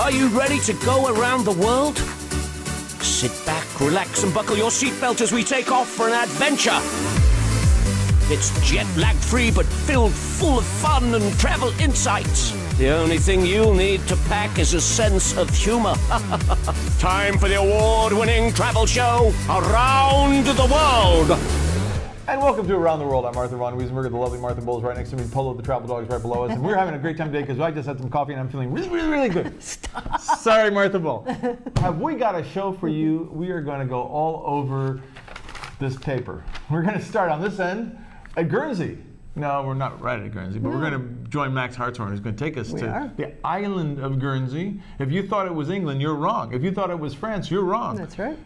Are you ready to go around the world? Sit back, relax, and buckle your seatbelt as we take off for an adventure. It's jet-lag free but filled full of fun and travel insights. The only thing you'll need to pack is a sense of humor. Time for the award-winning travel show, Around the World. And welcome to Around the World. I'm Arthur von Wiesenberger. The lovely Martha Bowles right next to me. Polo the travel dog is right below us. And we're having a great time today because I just had some coffee and I'm feeling really, really, really good. Stop. Sorry, Martha Bowles. Have we got a show for you? We are going to go all over this paper. We're going to start on this end at Guernsey. No, we're not right at Guernsey, but we're going to join Max Hartshorne, who's going to take us to the Island of Guernsey. If you thought it was England, you're wrong. If you thought it was France, you're wrong. That's right.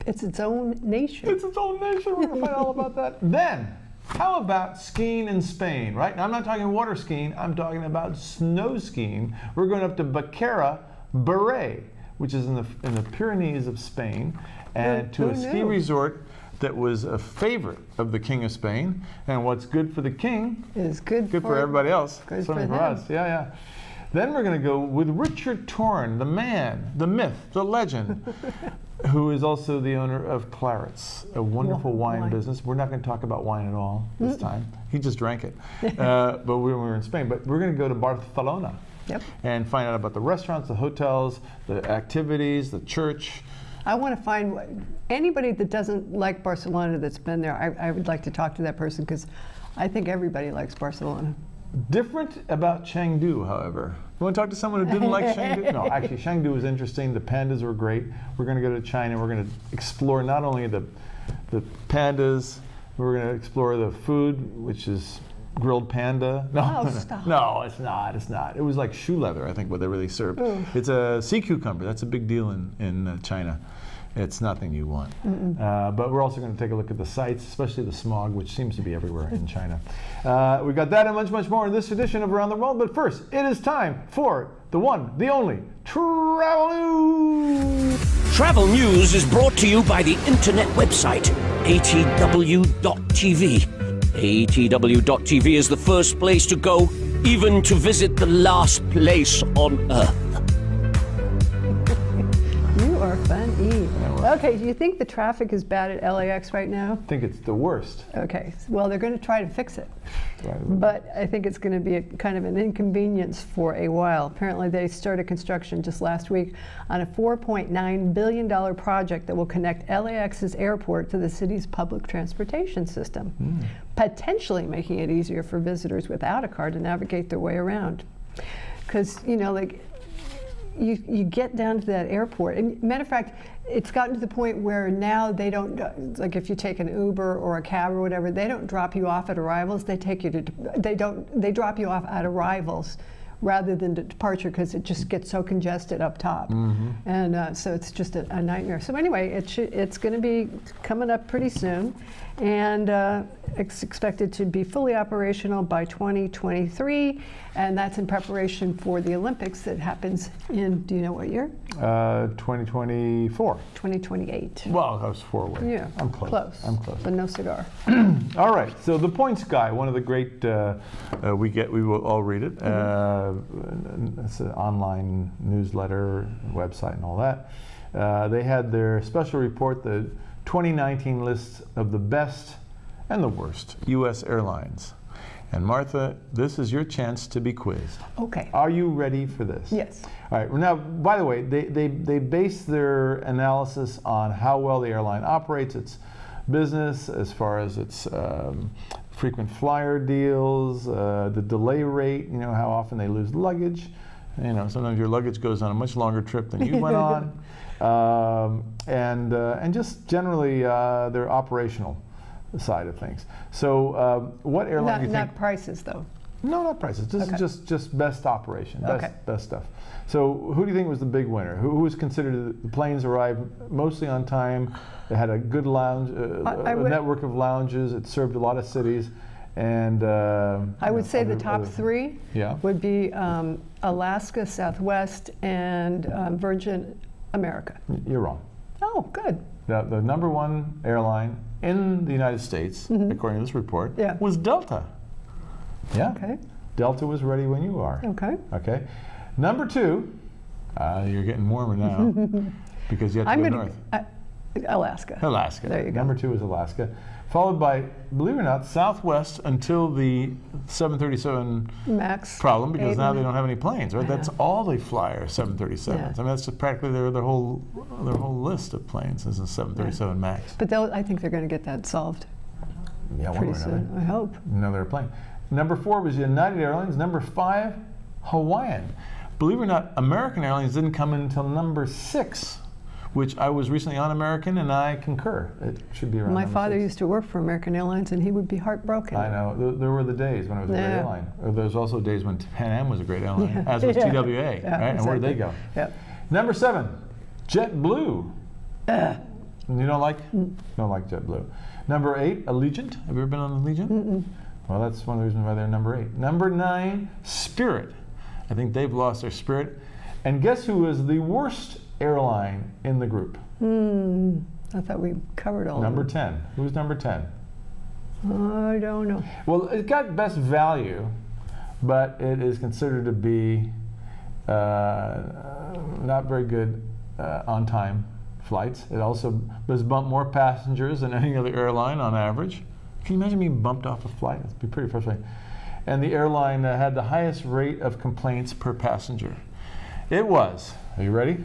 It's its own nation. It's its own nation. We're going to find out all about that. Then, how about skiing in Spain, right? Now, I'm not talking water skiing. I'm talking about snow skiing. We're going up to Baqueria, Beret, which is in the Pyrenees of Spain, and to a ski resort that was a favorite of the King of Spain. And what's good for the king is good for everybody else. Good for them. us. Yeah. Then we're going to go with Richard Torin, the man, the myth, the legend, who is also the owner of Clarets, a wonderful wine business. We're not going to talk about wine at all this time. He just drank it. But we were in Spain. But we're going to go to Barcelona and find out about the restaurants, the hotels, the activities, the church. I want to find anybody that doesn't like Barcelona that's been there. I would like to talk to that person because I think everybody likes Barcelona. Different about Chengdu, however. You want to talk to someone who didn't like Chengdu? No, actually, Chengdu was interesting. The pandas were great. We're going to go to China. We're going to explore not only the pandas, we're going to explore the food, which is grilled panda. No, stop. No, it's not. It's not. It was like shoe leather, I think, what they really served. Ooh. It's a sea cucumber. That's a big deal in China. It's nothing you want. But we're also going to take a look at the sights, especially the smog, which seems to be everywhere in China. We've got that and much, much more in this edition of Around the World. But first, it is time for the one, the only, Travel News. Travel News is brought to you by the internet website, atw.tv. atw.tv is the first place to go, even to visit the last place on Earth. You are funny. Okay, do you think the traffic is bad at LAX right now? I think it's the worst. Okay, well, they're going to try to fix it. But I think it's going to be a kind of an inconvenience for a while. Apparently, they started construction just last week on a $4.9 billion project that will connect LAX's airport to the city's public transportation system, potentially making it easier for visitors without a car to navigate their way around. Because, you know, like, you get down to that airport, and matter of fact, it's gotten to the point where now they don't, like if you take an Uber or a cab or whatever, they don't drop you off at arrivals. They take you to, they drop you off at arrivals rather than departure because it just gets so congested up top. And so it's just a nightmare. So anyway, it's going to be coming up pretty soon, and it's expected to be fully operational by 2023, and that's in preparation for the Olympics that happens in, do you know what year? 2024. 2028. Well, I was 4 away. Yeah, I'm close. I'm close. But no cigar. All right, so the Points Guy, one of the great, we will all read it. It's an online newsletter, website, and all that. They had their special report, the 2019 list of the best and the worst U.S. airlines. And Martha, this is your chance to be quizzed. Okay. Are you ready for this? Yes. All right. Now, by the way, they base their analysis on how well the airline operates its business, as far as its frequent flyer deals, the delay rate. You know how often they lose luggage. You know, sometimes your luggage goes on a much longer trip than you went on, and just generally their operational side of things. So what airline do you think? Not prices, though. No, not prices. This is just best operation, best stuff. So who do you think was the big winner? Who was considered the planes arrived mostly on time? They had a good lounge, a network of lounges. It served a lot of cities. And I would say the top three would be Alaska, Southwest, and Virgin America. You're wrong. Oh, good. The number one airline in the United States, according to this report, was Delta. Yeah. Okay. Delta was ready when you are. Okay. Okay. Number two You're getting warmer now because you have to go north. Alaska. Alaska. There you go. Number 2 is Alaska, followed by, believe it or not, Southwest until the 737 Max problem, because now they don't have any planes, right? That's all they fly are 737s. Yeah. I mean, that's just practically their whole list of planes is a 737 Max. But I think they're going to get that solved pretty soon. I hope. Another plane. Number 4 was United Airlines. Number 5, Hawaiian. Believe it or not, American Airlines didn't come in until number 6. Which I was recently on American, and I concur. It should be around. My father 6. used to work for American Airlines, and he would be heartbroken. I know. There were the days when it was a great airline. There's also days when Pan Am was a great airline, as was TWA, right? Exactly. And where did they go? Yep. Number 7, JetBlue. You don't like JetBlue. Number 8, Allegiant. Have you ever been on Allegiant? Mm-mm. Well, that's one of the reasons why they're number 8. Number 9, Spirit. I think they've lost their spirit. And guess who is the worst airline in the group? I thought we covered all Number of them. 10. Who's number 10? I don't know. Well, it got best value, but it is considered to be not very good on-time flights. It also does bump more passengers than any other airline on average. Can you imagine being bumped off a flight? It'd be pretty frustrating. And the airline had the highest rate of complaints per passenger. It was, are you ready?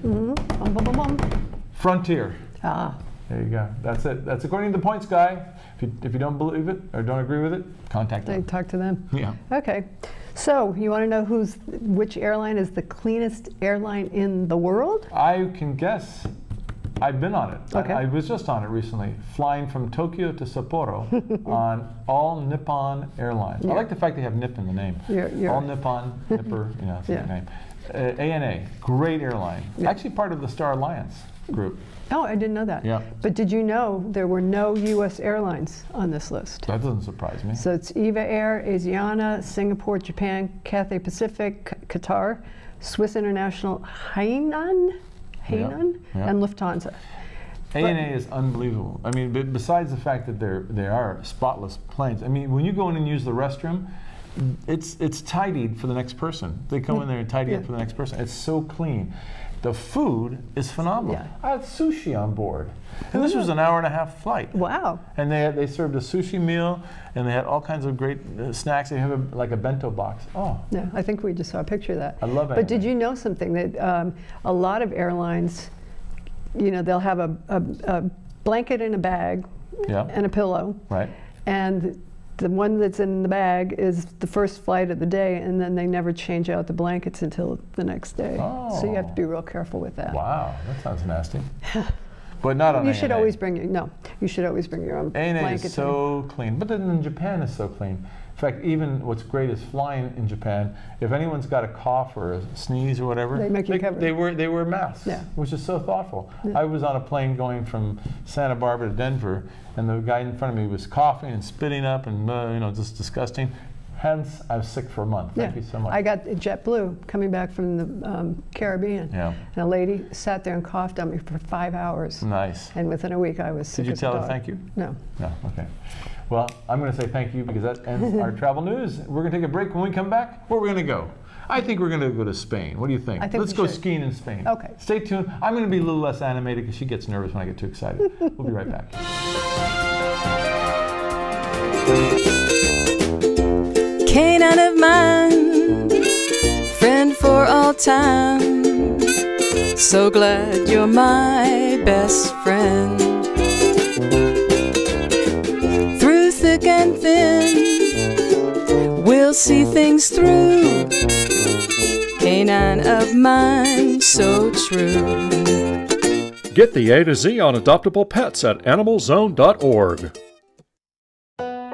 Frontier. There you go. That's it. That's according to the points guy. If you don't believe it or don't agree with it, contact them. Talk to them. Yeah. Okay. So you want to know which airline is the cleanest airline in the world? I can guess. I've been on it. Okay. I was just on it recently, flying from Tokyo to Sapporo on All Nippon Airlines. I like the fact they have Nip in the name. All Nippon, Nipper, it's a good name. ANA, great airline. Actually part of the Star Alliance group. Oh, I didn't know that. Yeah. But did you know there were no U.S. airlines on this list? That doesn't surprise me. So it's EVA Air, Asiana, Singapore, Japan, Cathay Pacific, Qatar, Swiss International, Hainan, and Lufthansa. ANA is unbelievable. I mean, besides the fact that they are spotless planes. I mean, when you go in and use the restroom, it's tidied for the next person. They come in there and tidy up for the next person. It's so clean. The food is phenomenal. Yeah. I had sushi on board. And this was an hour-and-a-half flight. Wow. And they served a sushi meal, and they had all kinds of great snacks. They have like a bento box. Oh. Yeah, I think we just saw a picture of that. I love it. But did you know something, that a lot of airlines, they'll have a blanket in a bag and a pillow. Right. And the one that's in the bag is the first flight of the day, and then they never change out the blankets until the next day. Oh. So you have to be real careful with that. Wow, that sounds nasty. But not on You ANA. should always bring you should always bring your own ANA blanket. is so clean. But then in Japan is so clean. In fact, even what's great is flying in Japan, if anyone's got a cough or a sneeze or whatever, they make you cover. They wear masks, Yeah. which is so thoughtful. Yeah. I was on a plane going from Santa Barbara to Denver, and the guy in front of me was coughing and spitting up and just disgusting. Hence, I was sick for a month. Thank you so much. I got JetBlue coming back from the Caribbean. Yeah. And a lady sat there and coughed on me for 5 hours. Nice. And within a week, I was sick. Did you as a tell her dog. thank you? No. No, okay. Well, I'm going to say thank you because that ends our travel news. We're going to take a break. When we come back, where are we going to go? I think we're going to go to Spain. What do you think? I think Let's go skiing in Spain. Okay. Stay tuned. I'm going to be a little less animated because she gets nervous when I get too excited. We'll be right back. Canaan of mine, friend for all time. So glad you're my best friend. Through thick and thin, we'll see things through. Canaan of mine, so true. Get the A to Z on adoptable pets at animalzone.org.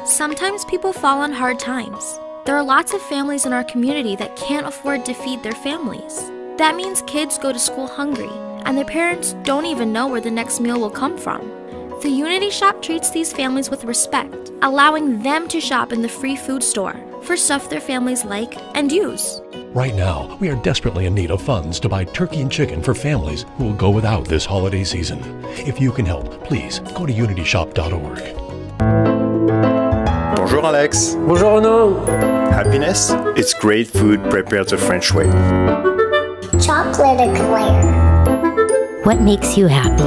Sometimes people fall on hard times. There are lots of families in our community that can't afford to feed their families. That means kids go to school hungry, and their parents don't even know where the next meal will come from. The Unity Shop treats these families with respect, allowing them to shop in the free food store for stuff their families like and use. Right now, we are desperately in need of funds to buy turkey and chicken for families who will go without this holiday season. If you can help, please go to unityshop.org. Bonjour Alex. Bonjour Renaud. Happiness? It's great food prepared the French way. chocolate eclair. What makes you happy?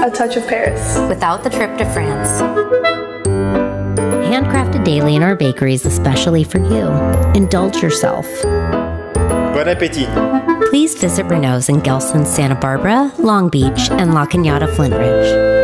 A touch of Paris. Without the trip to France. Handcrafted daily in our bakeries especially for you. Indulge yourself. Bon appétit. Please visit Renault's in Gelston, Santa Barbara, Long Beach, and La Cañada, Flint Ridge.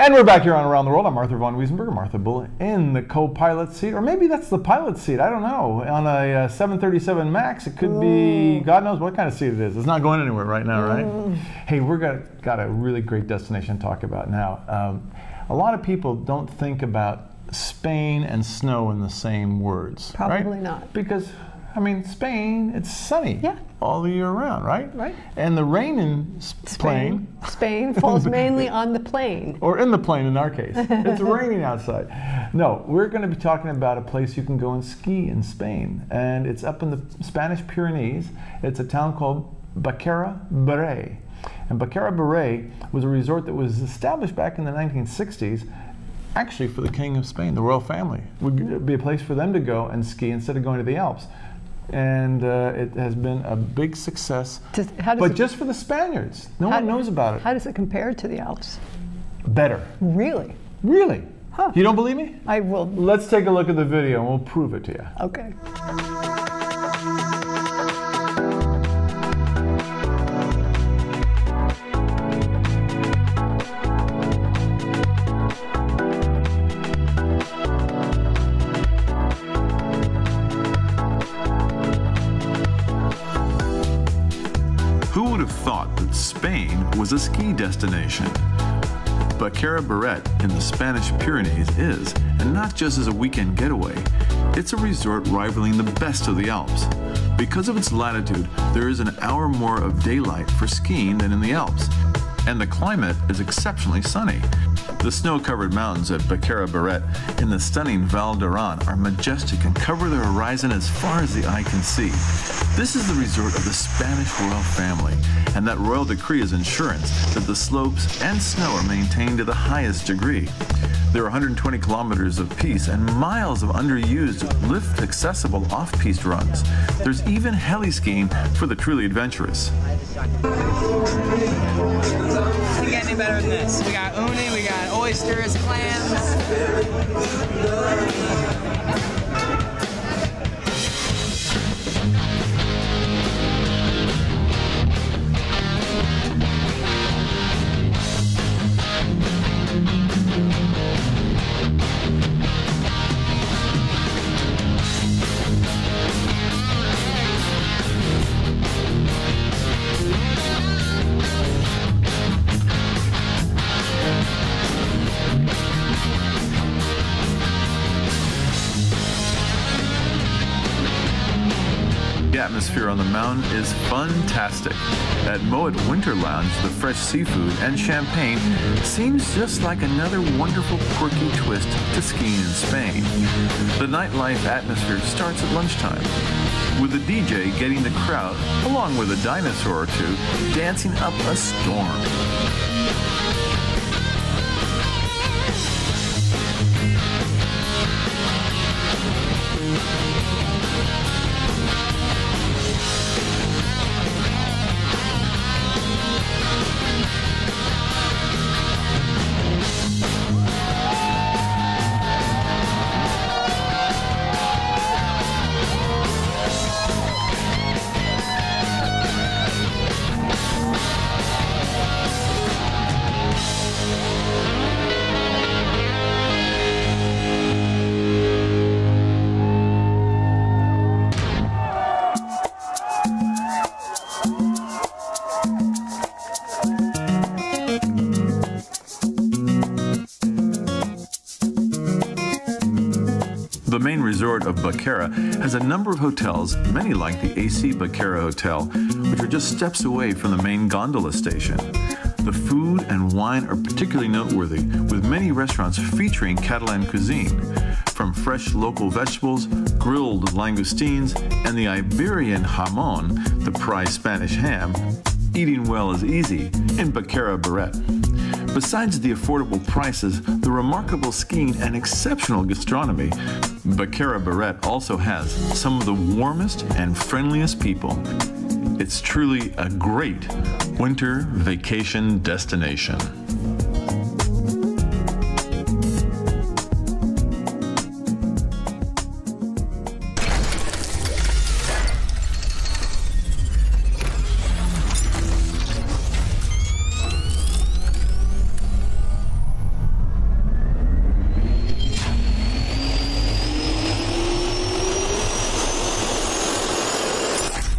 And we're back here on Around the World. I'm Arthur von Wiesenberger, Martha Bull in the co-pilot seat, or maybe that's the pilot seat, I don't know. On a 737 MAX, it could be, God knows what kind of seat it is. It's not going anywhere right now, right? Hey, we've got a really great destination to talk about now. A lot of people don't think about Spain and snow in the same words. Probably right? not. Because, I mean, Spain, it's sunny all the year round, right? Right. And the rain in Spain falls mainly on the plain. Or in the plain in our case. It's raining outside. No, we're going to be talking about a place you can go and ski in Spain. And it's up in the Spanish Pyrenees. It's a town called Baqueria, Beret. And Baqueria, Beret was a resort that was established back in the 1960s actually for the King of Spain, the royal family. It would be a place for them to go and ski instead of going to the Alps. And it has been a big success, but just for the Spaniards. No one knows about it. How does it compare to the Alps? Better. Really? Really? Huh. You don't believe me? I will. Let's take a look at the video and we'll prove it to you. Okay. Who would have thought that Spain was a ski destination? Baqueria Beret in the Spanish Pyrenees is, and not just as a weekend getaway, it's a resort rivaling the best of the Alps. Because of its latitude, there is an hour more of daylight for skiing than in the Alps, and the climate is exceptionally sunny. The snow-covered mountains at Baqueria Beret in the stunning Val d'Aran are majestic and cover the horizon as far as the eye can see. This is the resort of the Spanish royal family, and that royal decree is insurance that the slopes and snow are maintained to the highest degree. There are 120 kilometers of piste and miles of underused, lift-accessible off-piste runs. There's even heli skiing for the truly adventurous. Doesn't get any better than this. We got uni, we got oysters, clams. The atmosphere on the mountain is fantastic. At Moet Winter Lounge, the fresh seafood and champagne seems just like another wonderful quirky twist to skiing in Spain. The nightlife atmosphere starts at lunchtime, with the DJ getting the crowd, along with a dinosaur or two, dancing up a storm. resort of Baqueria has a number of hotels, many like the AC Baqueria Hotel, which are just steps away from the main gondola station. The food and wine are particularly noteworthy, with many restaurants featuring Catalan cuisine, from fresh local vegetables, grilled langoustines, and the Iberian jamon, the prized Spanish ham. Eating well is easy in Baqueria Beret. Besides the affordable prices, the remarkable skiing, and exceptional gastronomy, Baqueria Beret also has some of the warmest and friendliest people. It's truly a great winter vacation destination.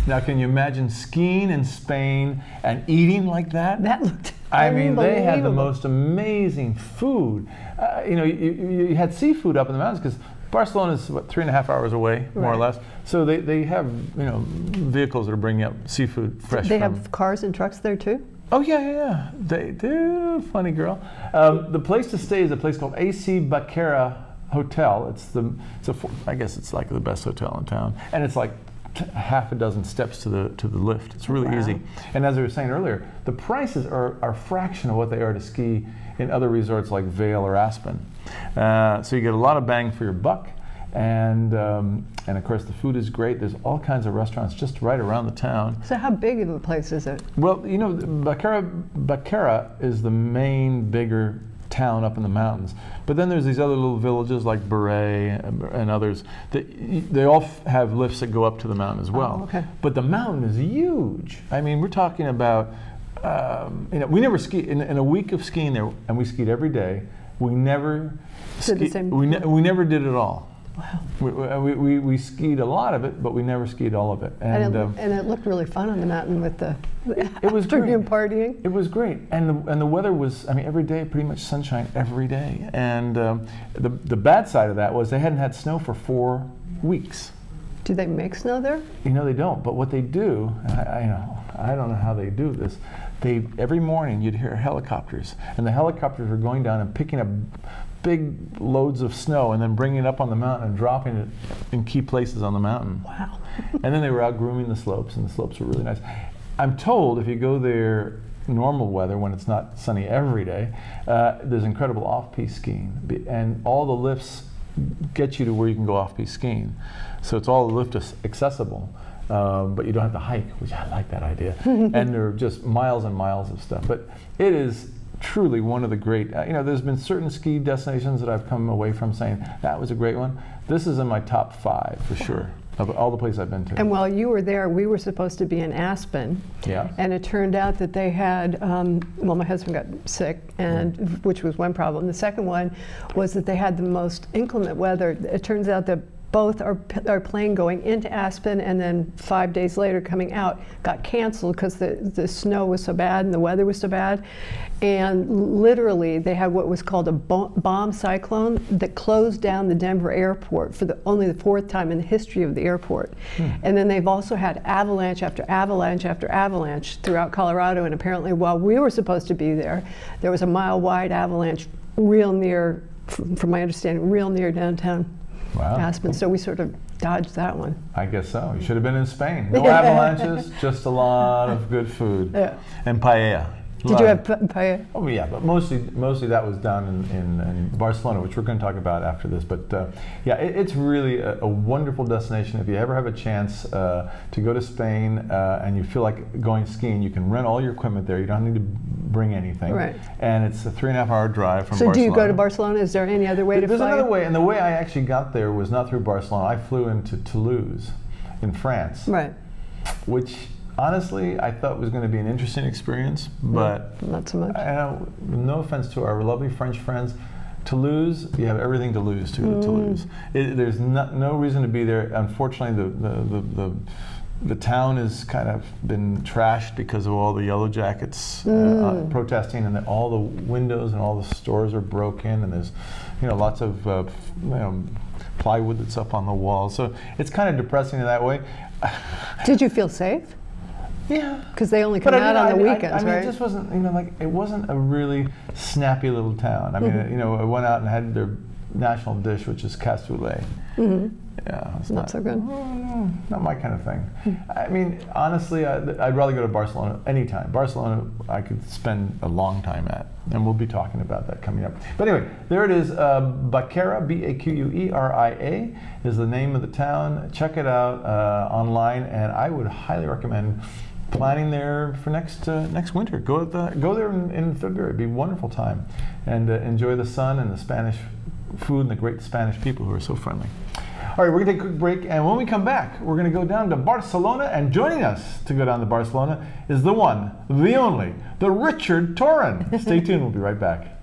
Now, can you imagine skiing in Spain and eating like that? That looked I mean, they had the most amazing food. You know, you had seafood up in the mountains because Barcelona is, what, 3.5 hours away, more or less. So they have, you know, vehicles that are bringing up seafood fresh. They have cars and trucks there too? Oh, yeah. They do. Funny girl. The place to stay is a place called AC Baqueria Hotel. I guess it's like the best hotel in town. And it's like half a dozen steps to the lift. It's really easy. And as I was saying earlier, the prices are a fraction of what they are to ski in other resorts like Vail or Aspen. So you get a lot of bang for your buck, and of course the food is great. There's all kinds of restaurants just right around the town. So how big of a place is it? Well, you know, Baqueria is the main bigger town up in the mountains. But then there's these other little villages like Beret and others that they all have lifts that go up to the mountain as well. Oh, okay. But the mountain is huge. I mean, we're talking about, you know, we never skied in a week of skiing there, and we skied every day. We never we never did it all. Wow. We skied a lot of it, but we never skied all of it. And it looked really fun on the mountain with the afternoon partying. It was great, and the weather was, I mean, every day pretty much sunshine every day. And the bad side of that was they hadn't had snow for 4 weeks. Do they make snow there? You know, they don't. But what they do, I don't know how they do this. Every morning you'd hear helicopters, and the helicopters were going down and picking up big loads of snow and then bringing it up on the mountain and dropping it in key places on the mountain. Wow. And then they were out grooming the slopes, and the slopes were really nice. I'm told if you go there normal weather, when it's not sunny every day, there's incredible off-piste skiing. And all the lifts get you to where you can go off-piste skiing. So it's all lift accessible. But you don't have to hike, which I like that idea. And there are just miles and miles of stuff. But it is truly one of the great, you know, there's been certain ski destinations that I've come away from saying, that was a great one. This is in my top 5 for sure, of all the places I've been to. And while you were there, we were supposed to be in Aspen. Yeah. And it turned out that they had, well, my husband got sick, and which was one problem. The second one was that they had the most inclement weather. It turns out that both our plane going into Aspen and then 5 days later coming out got canceled because the snow was so bad and the weather was so bad. And literally they had what was called a bomb cyclone that closed down the Denver airport for only the 4th time in the history of the airport. And then they've also had avalanche after avalanche after avalanche throughout Colorado, and apparently while we were supposed to be there, there was a mile-wide avalanche real near, from my understanding, real near downtown. Wow. Aspen, so we sort of dodged that one. I guess so. You should have been in Spain. No avalanches, just a lot of good food. Yeah. And paella. Did you have paella? Oh yeah, but mostly that was done in Barcelona, which we're going to talk about after this. But yeah, it's really a wonderful destination. If you ever have a chance to go to Spain and you feel like going skiing, you can rent all your equipment there. You don't need to bring anything. Right. And it's a 3.5-hour drive from Barcelona. So do you go to Barcelona? Is there any other way to fly? There's another way, and the way I actually got there was not through Barcelona. I flew into Toulouse in France. Right. Which, honestly, I thought was going to be an interesting experience, but not so much. No offense to our lovely French friends, Toulouse, you have everything to lose to Toulouse. There's no reason to be there. Unfortunately, the town has kind of been trashed because of all the Yellow Jackets protesting, and all the windows and all the stores are broken, and there's lots of plywood that's up on the wall. So it's kind of depressing in that way. Did you feel safe? Yeah. Because they only come out on the weekends, I mean, right? it just wasn't, like, it wasn't a really snappy little town. I mean, I went out and had their national dish, which is cassoulet. Yeah, it's not so good. Not my kind of thing. I mean, honestly, I'd rather go to Barcelona anytime. Barcelona, I could spend a long time at, and we'll be talking about that coming up. But anyway, there it is. Baqueria, Baqueria, is the name of the town. Check it out online, and I would highly recommend planning there for next winter. Go there in February. It'd be a wonderful time, and enjoy the sun and the Spanish food and the great Spanish people who are so friendly. All right, we're going to take a quick break, and when we come back, we're going to go down to Barcelona, and joining us to go down to Barcelona is the one, the only, the Richard Torin. Stay tuned, we'll be right back.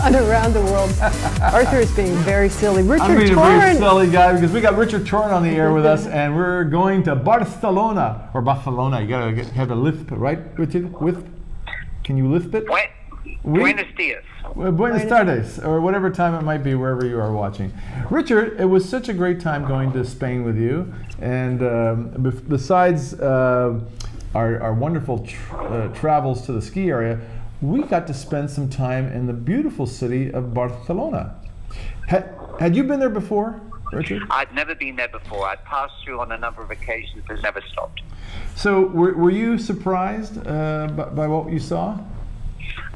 On Around the World. Arthur is being very silly. Richard I'm being Torin. a very silly guy because we got Richard Torin on the air with us, and we're going to Barcelona or Barcelona. You gotta have a lisp, right, Richard? Can you lisp it? Buenos dias. Buenos tardes, or whatever time it might be, wherever you are watching. Richard, it was such a great time going to Spain with you, and besides our wonderful travels to the ski area, we got to spend some time in the beautiful city of Barcelona. Had you been there before, Richard? I'd never been there before. I'd passed through on a number of occasions, but never stopped. So were you surprised by what you saw?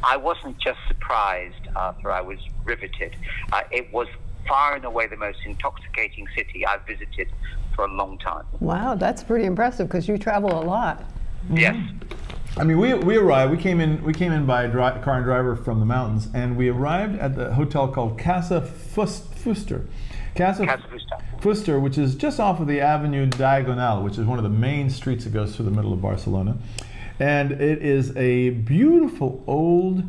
I wasn't just surprised, Arthur. I was riveted. It was far and away the most intoxicating city I've visited for a long time. Wow, that's pretty impressive because you travel a lot. Yes. I mean, we arrived. We came in by car and driver from the mountains, and we arrived at the hotel called Casa Fuster. Casa Fuster, which is just off of the Avenue Diagonal, which is one of the main streets that goes through the middle of Barcelona, and it is a beautiful old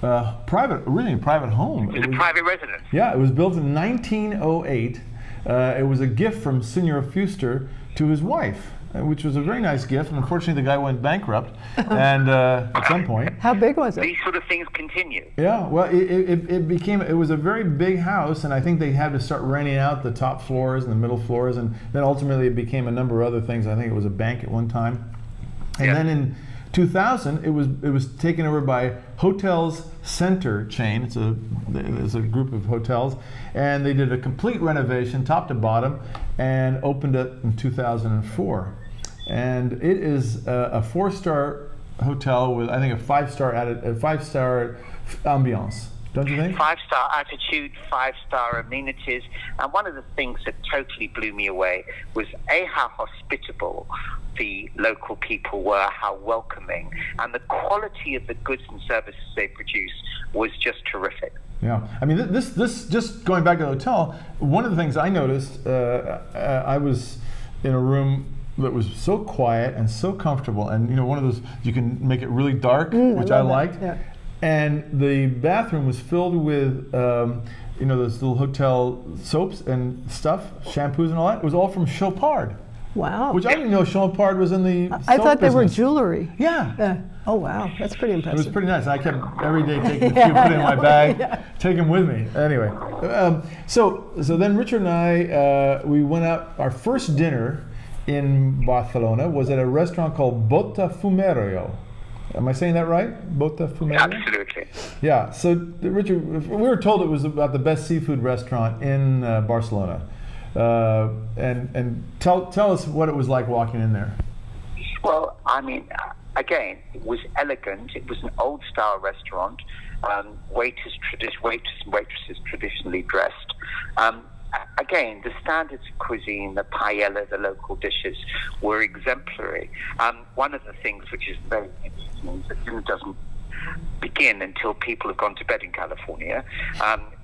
private home. It was a private residence. Yeah, it was built in 1908. It was a gift from Senor Fuster to his wife, which was a very nice gift. And unfortunately, the guy went bankrupt, and at some point. How big was it? These sort of things continue. Yeah, well, it was a very big house, and I think they had to start renting out the top floors and the middle floors, and then ultimately it became a number of other things. I think it was a bank at one time, and then in 2000, it was taken over by Hotels Center chain. It's a group of hotels, and they did a complete renovation, top to bottom, and opened it in 2004. And it is a 4-star hotel with, I think, a five-star ambiance. Don't you think? 5-star attitude, 5-star amenities, and one of the things that totally blew me away was how hospitable the local people were, how welcoming, and the quality of the goods and services they produce was just terrific. Yeah, I mean, this just going back to the hotel, one of the things I noticed, I was in a room that was so quiet and so comfortable, and you know, one of those, you can make it really dark, which I liked. Yeah. And the bathroom was filled with, you know, those little hotel soaps and stuff, shampoos and all that. It was all from Chopard. Wow. Which I didn't know Chopard was in the I thought they were business. Jewelry. Yeah. Oh, wow. That's pretty impressive. It was pretty nice. I kept every day taking a few, put it in my bag, take them with me. Anyway, so then Richard and I, we went out, our first dinner in Barcelona was at a restaurant called Botafumerio. Am I saying that right? Botafumerio? Absolutely. Yeah. So Richard, we were told it was about the best seafood restaurant in Barcelona. And tell us what it was like walking in there. Well, I mean, again, it was elegant. It was an old-style restaurant. Waitresses traditionally dressed. Again, the standards of cuisine, the paella, the local dishes were exemplary. One of the things which is very interesting is that dinner doesn't begin until people have gone to bed in California.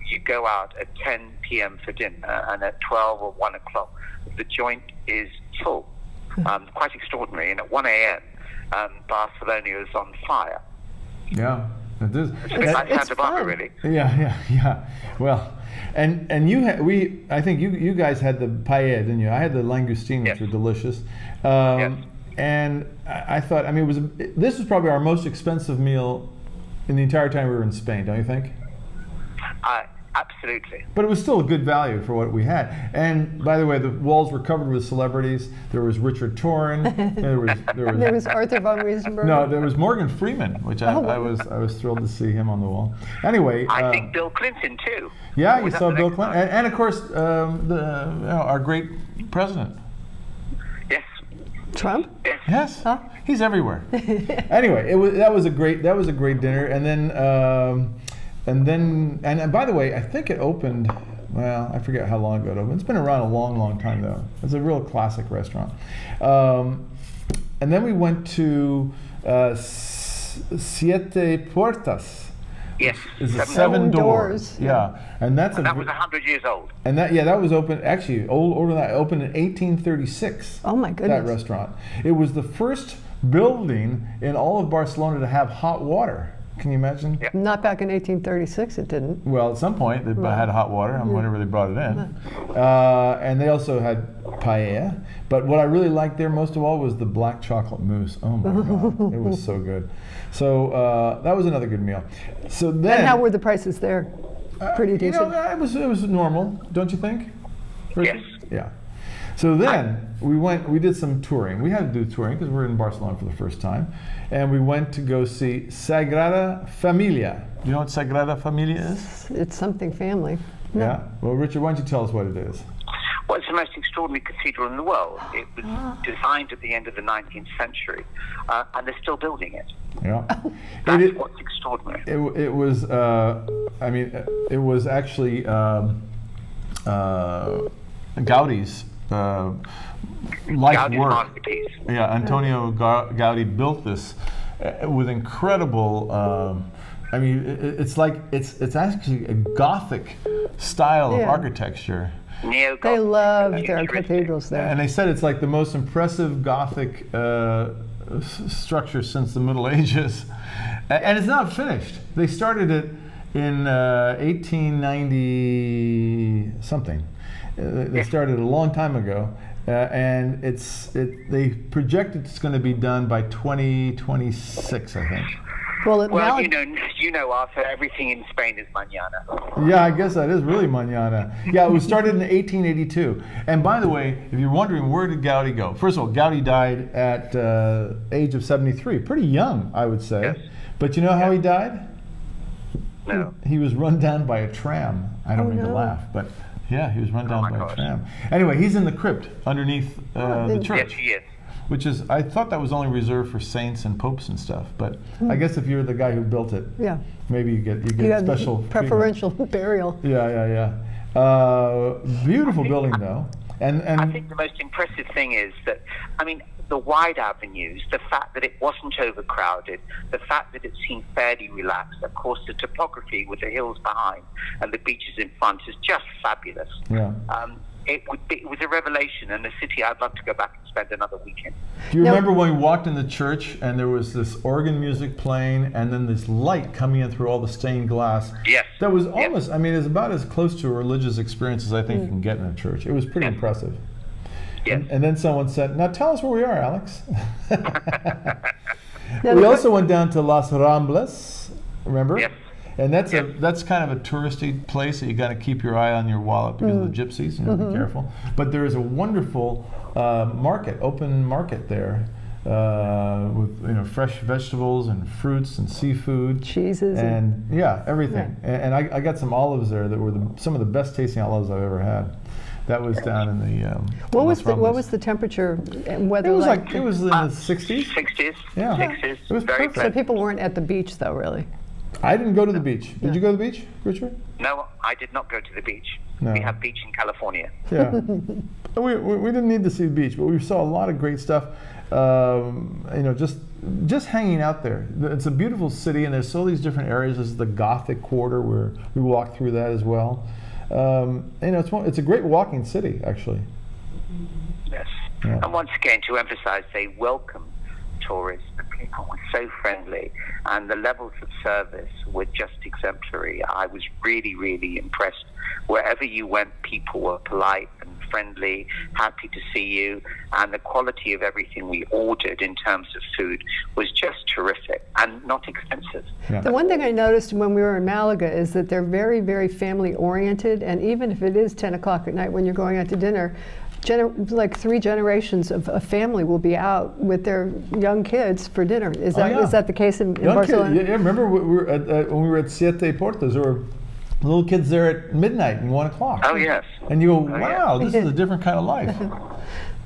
You go out at 10 p.m. for dinner, and at 12 or 1 o'clock, the joint is full. Quite extraordinary. And at 1 a.m., Barcelona is on fire. Yeah, it is. It's a bit like Santa Barbara, really. Yeah. Well, and I think you guys had the paella, didn't you? I had the langoustine, which were delicious. And I thought, I mean, this was probably our most expensive meal in the entire time we were in Spain, don't you think? Absolutely. But it was still a good value for what we had. And by the way, the walls were covered with celebrities. There was Richard Torin. There was Arthur von Wiesenberger. No, there was Morgan Freeman, which I was thrilled to see him on the wall. Anyway, I think Bill Clinton too. Yeah, you saw Bill Clinton, and of course our great president. Yes. Trump? Yes. Huh? He's everywhere. Anyway, that was a great dinner, and then by the way, I think it opened, well, I forget how long ago it opened. It's been around a long, long time though. It's a real classic restaurant. And then we went to Siete Puertas. Yes. It's seven doors. Yeah. And that was 100 years old. And that was open, actually, older than that, opened in 1836. Oh my goodness. That restaurant. It was the first building in all of Barcelona to have hot water. Can you imagine? Yeah. Not back in 1836, it didn't. Well, at some point they had hot water, whenever they brought it in. And they also had paella. But what I really liked there most of all was the black chocolate mousse. Oh my God, it was so good. So that was another good meal. So then, and how were the prices there? Pretty decent. You know, it was normal, don't you think? Yes. Yeah. So then we did some touring. We had to do touring because we're in Barcelona for the first time. And we went to go see Sagrada Familia. Do you know what Sagrada Familia is? It's something family. No. Yeah? Well, Richard, why don't you tell us what it is? Well, it's the most extraordinary cathedral in the world. It was designed at the end of the 19th century, and they're still building it. Yeah. That's what's extraordinary. It was, I mean, it was actually Gaudi's life work. Masterpiece. Yeah, Antonio Gaudi built this with incredible. I mean, it's actually a Gothic style of architecture. They love their cathedrals there. And they said it's like the most impressive Gothic structure since the Middle Ages. And it's not finished. They started it in 1890 something. They started a long time ago, and they project it's going to be done by 2026, I think. Well, you know, Arthur, everything in Spain is mañana. Yeah, I guess that is really mañana. Yeah, it was started in 1882. And by the way, if you're wondering, where did Gaudi go? First of all, Gaudi died at age of 73. Pretty young, I would say. Yes. But you know how he died? No. He was run down by a tram. I don't mean to laugh, but yeah, he was run down by a tram. Anyway, he's in the crypt underneath the church. Yes, he is. which is, I thought that was only reserved for saints and popes and stuff, but I guess if you're the guy who built it, maybe you get special preferential burial. Yeah. Beautiful building though, and I think the most impressive thing is that, I mean, the wide avenues, the fact that it wasn't overcrowded, the fact that it seemed fairly relaxed. Of course, the topography with the hills behind and the beaches in front is just fabulous. Yeah. It was a revelation, and a city I'd love to go back and spend another weekend. Do you remember when we walked in the church and there was this organ music playing and then this light coming in through all the stained glass? Yes. That was almost, I mean, it's about as close to a religious experience as I think you can get in a church. It was pretty impressive. Yes. And then someone said, now tell us where we are, Alex. We also went down to Las Ramblas, remember? Yes. And that's that's kind of a touristy place that you got to keep your eye on your wallet because of the gypsies. You know, be careful. But there is a wonderful market, open market there, with fresh vegetables and fruits and seafood, cheeses, and everything. Yeah. And I got some olives there that were some of the best tasting olives I've ever had. That was down in the. What was the temperature and weather? It was like it was in the 60s. 60s. Yeah. 60s. It was very perfect. So people weren't at the beach though, really. I didn't go to the beach. Did you go to the beach, Richard? No, I did not go to the beach. No. We have beach in California. Yeah. we didn't need to see the beach, but we saw a lot of great stuff. Just hanging out there. It's a beautiful city, and there's all these different areas. There's the Gothic quarter where we walked through that as well. It's a great walking city, actually. Yes. Yeah. And once again, to emphasize, they welcome tourists. The people were so friendly, and the levels of service were just exemplary. I was really, really impressed. Wherever you went, people were polite and friendly, happy to see you, and the quality of everything we ordered in terms of food was just terrific and not expensive. Yeah. The one thing I noticed when we were in Malaga is that they're very, very family oriented, and even if it is 10 o'clock at night when you're going out to dinner, like 3 generations of a family will be out with their young kids for dinner. Is that the case in Barcelona? Yeah, remember when we were at Siete Portas, there were little kids there at midnight and 1 o'clock. Oh yes. And you go, wow, this is a different kind of life.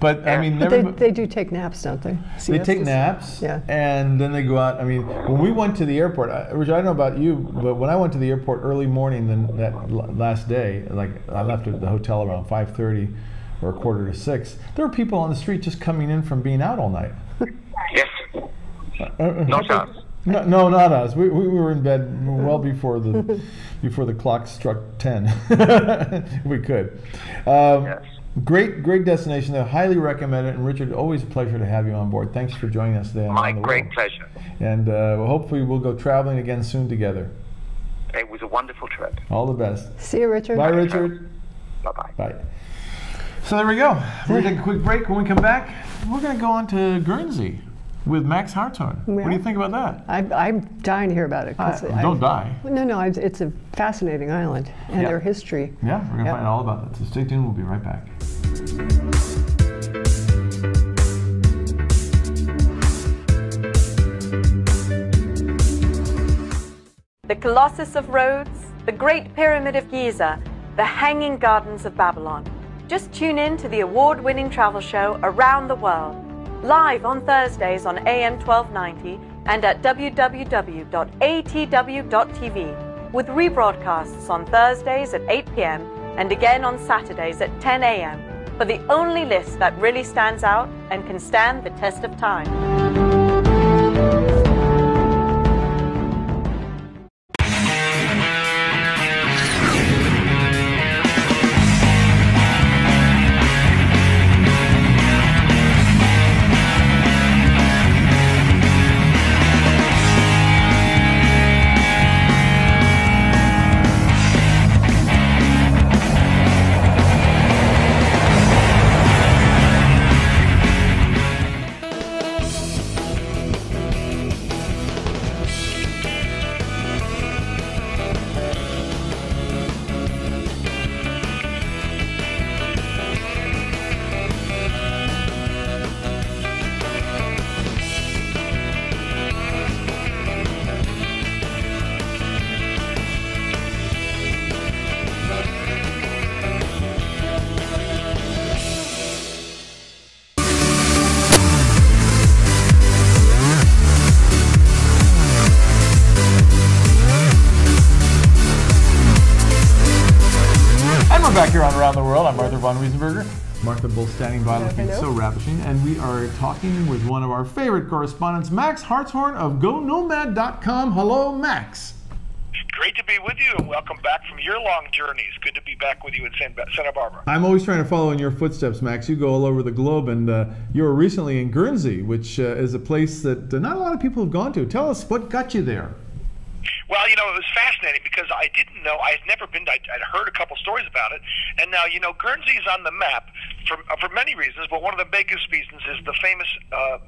But I mean, they do take naps, don't they? They take naps, and then they go out. I mean, when we went to the airport, which I don't know about you, but when I went to the airport early morning that last day, like I left the hotel around 5:30 or 5:45, there were people on the street just coming in from being out all night. Yes. Not us. No, not us. We were in bed well before the clock struck 10. We could. Yes. Great destination. I highly recommend it. And Richard, always a pleasure to have you on board. Thanks for joining us today. My great pleasure. And hopefully we'll go traveling again soon together. It was a wonderful trip. All the best. See you, Richard. Bye, Richard. Bye-bye. Bye. So there we go. We're going to take a quick break. When we come back, we're going to go on to Guernsey with Max Hartshorne. Yeah. What do you think about that? I'm dying to hear about it. Don't die. No, it's a fascinating island and their history. Yeah, we're going to find out all about that. So stay tuned. We'll be right back. The Colossus of Rhodes, the Great Pyramid of Giza, the Hanging Gardens of Babylon. Just tune in to the award-winning travel show Around the World, live on Thursdays on AM 1290 and at www.atw.tv, with rebroadcasts on Thursdays at 8 p.m. and again on Saturdays at 10 a.m. for the only list that really stands out and can stand the test of time. here on Around the World. I'm Arthur von Wiesenberger. Martha Bull standing by looking so ravishing. And we are talking with one of our favorite correspondents, Max Hartshorne of GoNomad.com. Hello, Max. Great to be with you, and welcome back from your long journeys. Good to be back with you in Santa Barbara. I'm always trying to follow in your footsteps, Max. You go all over the globe, and you were recently in Guernsey, which is a place that not a lot of people have gone to. Tell us, what got you there? Well, you know, it was fascinating because I didn't know. I had never been. I'd heard a couple stories about it, and now, you know, Guernsey is on the map for many reasons, but one of the biggest reasons is the famous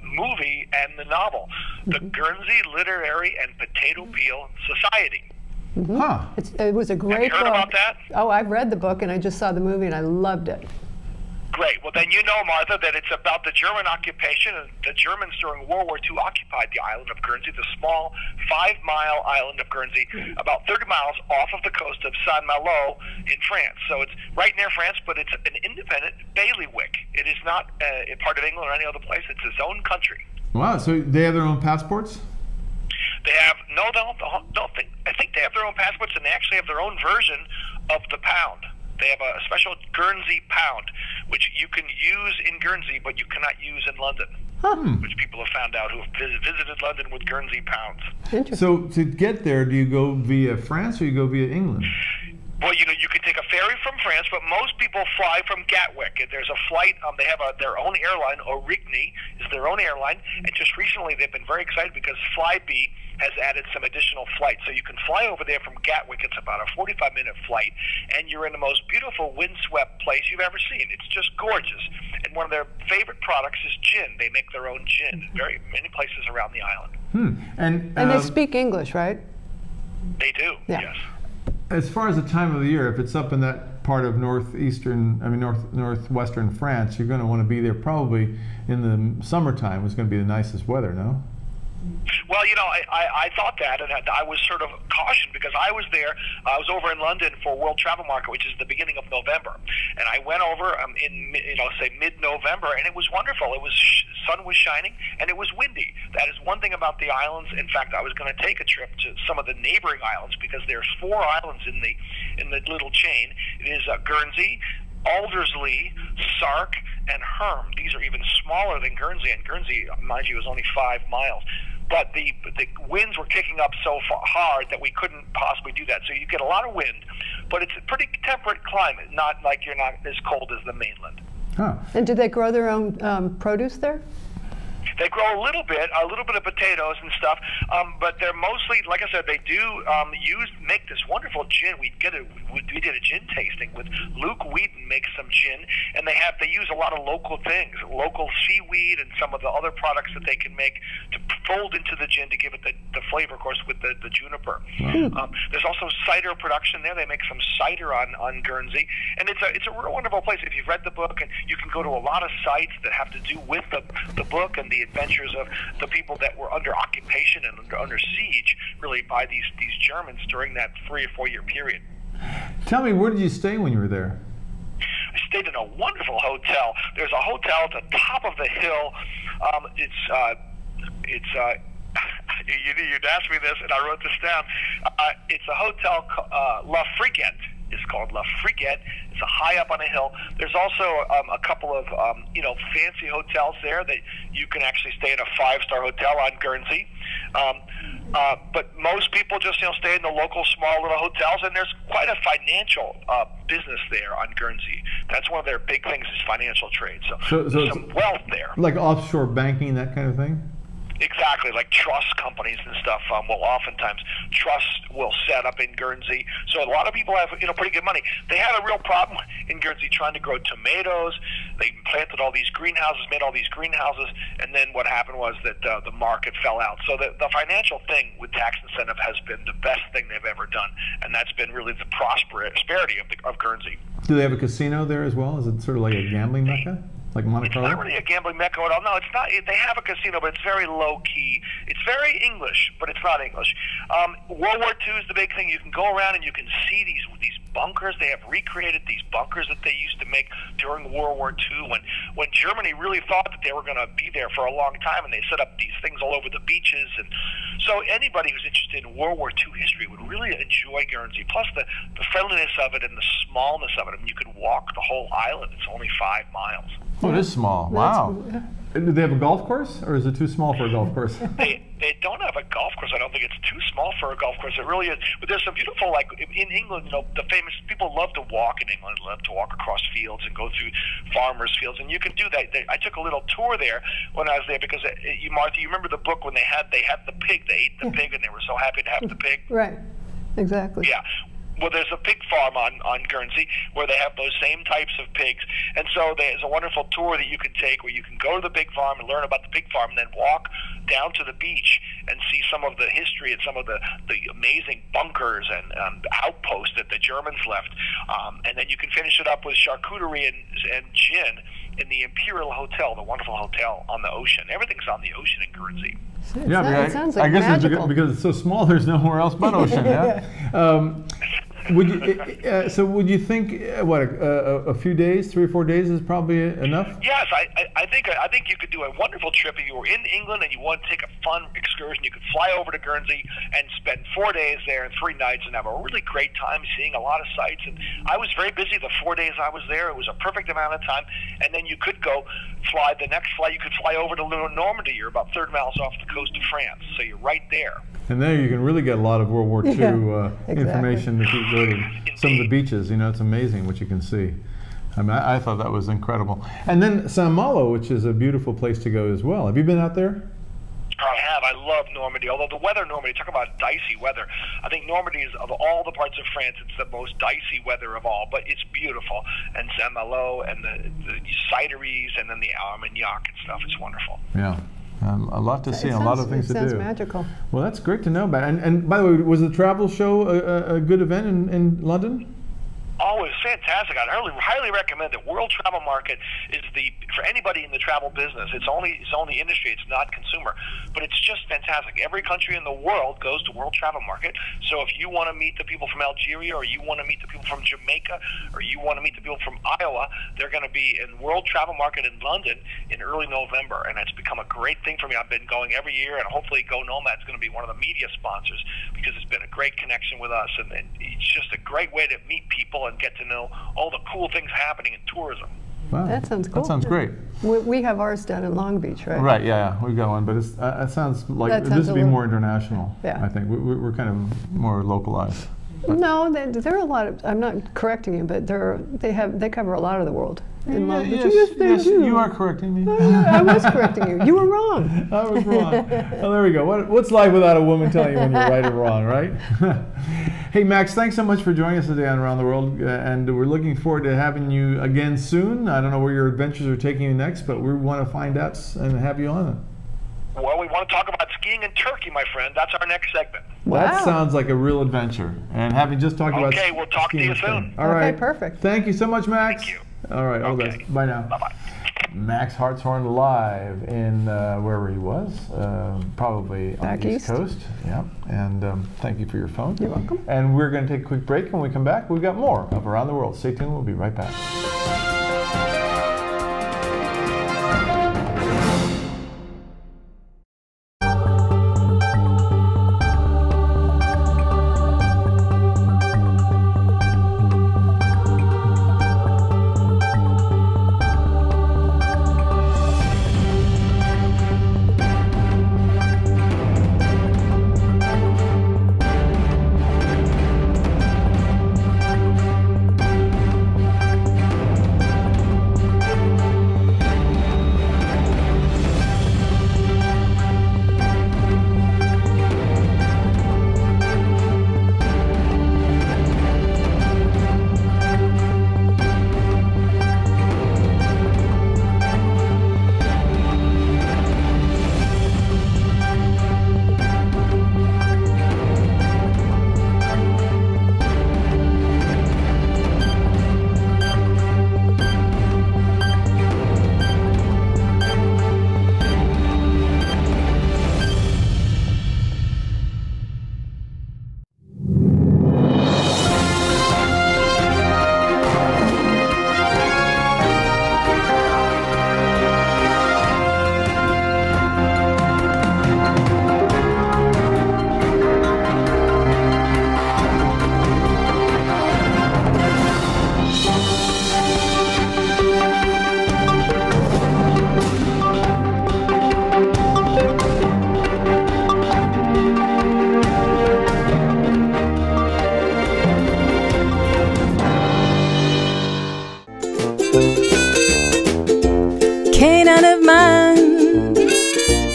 movie and the novel, the Guernsey Literary and Potato Peel Society. Mm-hmm. Huh. It was a great book. Have you heard about that? Oh, I've read the book, and I just saw the movie, and I loved it. Great. Well, then you know, Martha, that it's about the German occupation. And the Germans during World War II occupied the island of Guernsey, the small 5-mile island of Guernsey, about 30 miles off of the coast of Saint-Malo in France. So it's right near France, but it's an independent bailiwick. It is not a part of England or any other place. It's its own country. Wow. So they have their own passports? They have, no, I think they have their own passports, and they actually have their own version of the pound. They have a special Guernsey pound, which you can use in Guernsey, but you cannot use in London, which people have found out who have visited London with Guernsey pounds. So to get there, do you go via France or you go via England? Well, you know, you can take a ferry from France, but most people fly from Gatwick. There's a flight, they have their own airline, Origny is their own airline, and just recently they've been very excited because Flybe has added some additional flights. So you can fly over there from Gatwick. It's about a 45-minute flight, and you're in the most beautiful windswept place you've ever seen. It's just gorgeous. And one of their favorite products is gin. They make their own gin in many places around the island. And they speak English, right? They do, yes. As far as the time of the year, if it's up in that part of northwestern France, you're going to want to be there probably in the summertime. It's going to be the nicest weather, no? Well, you know, I thought that, and I was sort of cautioned because I was there. I was over in London for World Travel Market, which is the beginning of November, and I went over in say mid-November, and it was wonderful. It was sun was shining, and it was windy. That is one thing about the islands. In fact, I was going to take a trip to some of the neighboring islands because there's 4 islands in the little chain. It is Guernsey, Aldersley, Sark, and Herm. These are even smaller than Guernsey, and Guernsey, mind you, is only 5 miles. But the winds were kicking up so hard that we couldn't possibly do that. So you get a lot of wind, but it's a pretty temperate climate, not like you're not as cold as the mainland. Huh. And do they grow their own produce there? They grow a little bit of potatoes and stuff, but they're mostly, like I said, they do make this wonderful gin. We did a gin tasting with Luke Whedon makes some gin, and they use a lot of local things, local seaweed and some of the other products that they can make to fold into the gin to give it the flavor, of course, with the juniper. Wow. There's also cider production there. They make some cider on Guernsey, and it's a real wonderful place. If you've read the book, and you can go to a lot of sites that have to do with the book and the adventures of the people that were under occupation and under siege, really, by these Germans during that 3 or 4 year period. Tell me, where did you stay when you were there? I stayed in a wonderful hotel. There's a hotel at the top of the hill. You'd ask me this, and I wrote this down. It's a hotel called La Frigate. It's called La Frigate. It's high up on a hill. There's also a couple of fancy hotels there that you can actually stay in a 5-star hotel on Guernsey. But most people just stay in the local small little hotels, and there's quite a financial business there on Guernsey. That's one of their big things is financial trade. So there's some wealth there. Like offshore banking, that kind of thing? Exactly, like trust companies and stuff oftentimes trust will set up in Guernsey. So a lot of people have pretty good money. They had a real problem in Guernsey trying to grow tomatoes. They planted all these greenhouses, made all these greenhouses, and then what happened was that the market fell out. So the financial thing with tax incentive has been the best thing they've ever done, and that's been really the prosperity of Guernsey. Do they have a casino there as well? Is it sort of like a gambling mecca? Like Monte Carlo? It's not really a gambling mecca at all. No, it's not. They have a casino, but it's very low key. It's very English, but it's not English. World War II is the big thing. You can go around and you can see these bunkers. They have recreated these bunkers that they used to make during World War II when Germany really thought that they were going to be there for a long time, and they set up these things all over the beaches. And so anybody who's interested in World War II history would really enjoy Guernsey, plus the friendliness of it and the smallness of it. I mean, you could walk the whole island. It's only 5 miles. Oh, it is small. Wow. Do they have a golf course, or is it too small for a golf course? They don't have a golf course. I don't think it's too small for a golf course. It really is. But there's some beautiful, like in England, you know, the famous people love to walk in England, love to walk across fields and go through farmers' fields, and you can do that. I took a little tour there when I was there because Martha, you remember the book when they had the pig, they ate the pig, and they were so happy to have the pig. Right. Exactly. Yeah. Well, there's a pig farm on Guernsey where they have those same types of pigs. And so there's a wonderful tour that you can take where you can go to the pig farm and learn about the pig farm and then walk down to the beach and see some of the history and some of the amazing bunkers and outposts that the Germans left. And then you can finish it up with charcuterie and gin in the Imperial Hotel, the wonderful hotel on the ocean. Everything's on the ocean in Guernsey. It sounds like I guess magical. because it's so small, there's nowhere else but ocean. Yeah. Would you? So would you think what a few days, 3 or 4 days, is probably enough? Yes, I think you could do a wonderful trip if you were in England and you want to take a fun excursion. You could fly over to Guernsey and spend 4 days there and 3 nights and have a really great time seeing a lot of sights. And I was very busy the 4 days I was there. It was a perfect amount of time. And then you could go fly the next flight. You could fly over to Normandy. You're about 30 miles off the coast of France, so you're right there. And there you can really get a lot of World War II information if you go to some of the beaches. You know, it's amazing what you can see. I mean, I thought that was incredible. And then St. Malo, which is a beautiful place to go as well. Have you been out there? I have. I love Normandy. Although the weather in Normandy, talk about dicey weather. I think Normandy is, of all the parts of France, it's the most dicey weather of all. But it's beautiful. And St. Malo and the cideries and then the Armagnac and stuff. It's wonderful. Yeah. A lot to see, a lot of things to do. It sounds magical. Well, that's great to know about. And by the way, was the travel show a good event in London? Oh, it was fantastic. I highly recommend it. World Travel Market is for anybody in the travel business. It's only industry. It's not consumer, but it's just fantastic. Every country in the world goes to World Travel Market. So if you want to meet the people from Algeria, or you want to meet the people from Jamaica, or you want to meet the people from Iowa, they're going to be in World Travel Market in London in early November, and it's become a great thing for me. I've been going every year, and hopefully Go Nomad's going to be one of the media sponsors because it's been a great connection with us, and it's just a great way to meet people and get to know all the cool things happening in tourism. Wow. That sounds cool. That sounds great. We have ours down in Long Beach, right? Right, yeah, we've got one, but it sounds like this would be more international. Yeah. I think we're kind of more localized. No, there are a lot of. I'm not correcting you, but they cover a lot of the world. In Long Beach. Yes, you are correcting me. I was correcting you. You were wrong. I was wrong. Well, there we go. What's life without a woman telling you when you're right or wrong, right? Hey, Max, thanks so much for joining us today on Around the World, and we're looking forward to having you again soon. I don't know where your adventures are taking you next, but we want to find out and have you on it. Well, we want to talk about skiing in Turkey, my friend. That's our next segment. Wow. That sounds like a real adventure. And having just talked about skiing. Okay, we'll talk to you soon. All right. Okay, perfect. Thank you so much, Max. Thank you. All right, all the best. Bye now. Bye-bye. Max Hartshorne live in wherever he was, probably on the East Coast. Yeah, and thank you for your phone. You're welcome. And we're going to take a quick break. When we come back, we've got more of Around the World. Stay tuned. We'll be right back.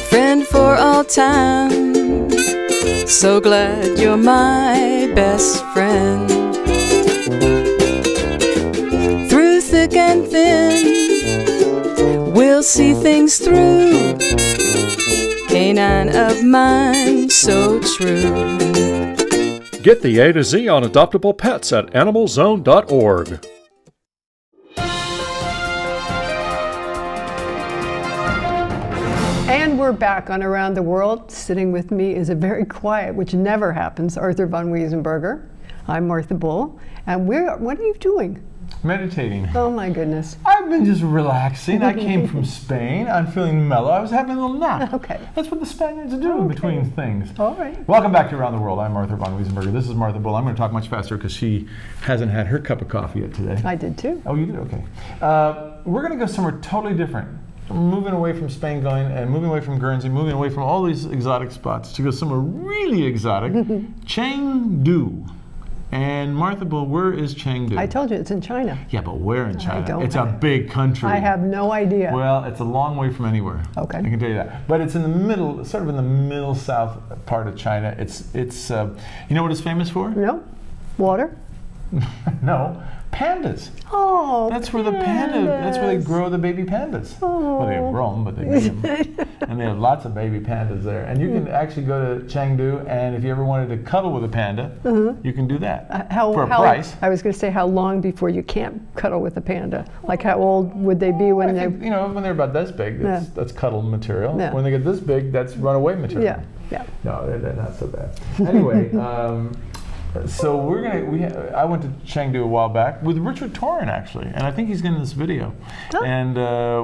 friend for all time. So glad you're my best friend. Through thick and thin, we'll see things through. Canine of mine, so true. Get the A to Z on adoptable pets at animalzone.org. And we're back on Around the World. Sitting with me is a very quiet, which never happens, Arthur von Wiesenberger. I'm Martha Bull. And what are you doing? Meditating. Oh my goodness. I've been just relaxing. I came from Spain. I'm feeling mellow. I was having a little nap. Okay. That's what the Spaniards are doing between things. All right. Welcome back to Around the World. I'm Arthur von Wiesenberger. This is Martha Bull. I'm going to talk much faster because she hasn't had her cup of coffee yet today. I did too. Oh, you did? Okay. We're going to go somewhere totally different. Moving away from Spain, moving away from Guernsey, moving away from all these exotic spots to go somewhere really exotic. Chengdu. And Martha Bull, where is Chengdu? I told you, it's in China. Yeah, but where in China? I don't It's a big country. I have no idea. Well, it's a long way from anywhere. Okay. I can tell you that. But it's in the middle, sort of in the middle south part of China. It's you know what it's famous for? No. Water? No. Pandas. Oh, that's where the that's where they grow the baby pandas. Oh. Well, they grow them, but they make them. And they have lots of baby pandas there. And you can actually go to Chengdu, and if you ever wanted to cuddle with a panda, you can do that for a price. I was going to say, how long before you can't cuddle with a panda? Like, how old would they be when when they're about this big, that's cuddle material. Yeah. When they get this big, that's runaway material. Yeah, yeah. No, they're not so bad. Anyway. So I went to Chengdu a while back with Richard Torin, actually, and I think he's in this video. Oh. And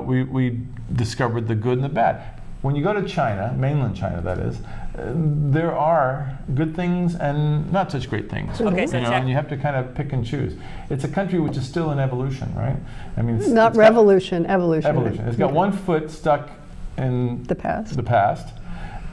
we discovered the good and the bad. When you go to China, mainland China that is, there are good things and not such great things. Okay, so and you have to kind of pick and choose. It's a country which is still in evolution, right? I mean, it's evolution. Evolution. It's got one foot stuck in the past.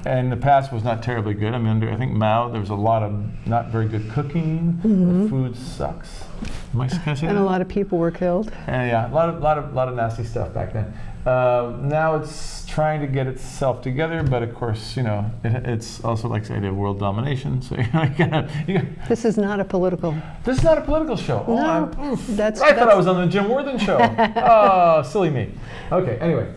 And the past was not terribly good. I mean, I think Mao, there was a lot of not very good cooking. The food sucks. Can I say and that? a lot of people were killed. Yeah, a lot of nasty stuff back then. Now it's trying to get itself together, but of course, it's also like the idea of world domination. So this is not a political. This is not a political show. No, I thought I was on the Jim Worthen show. Oh, silly me. Okay, anyway.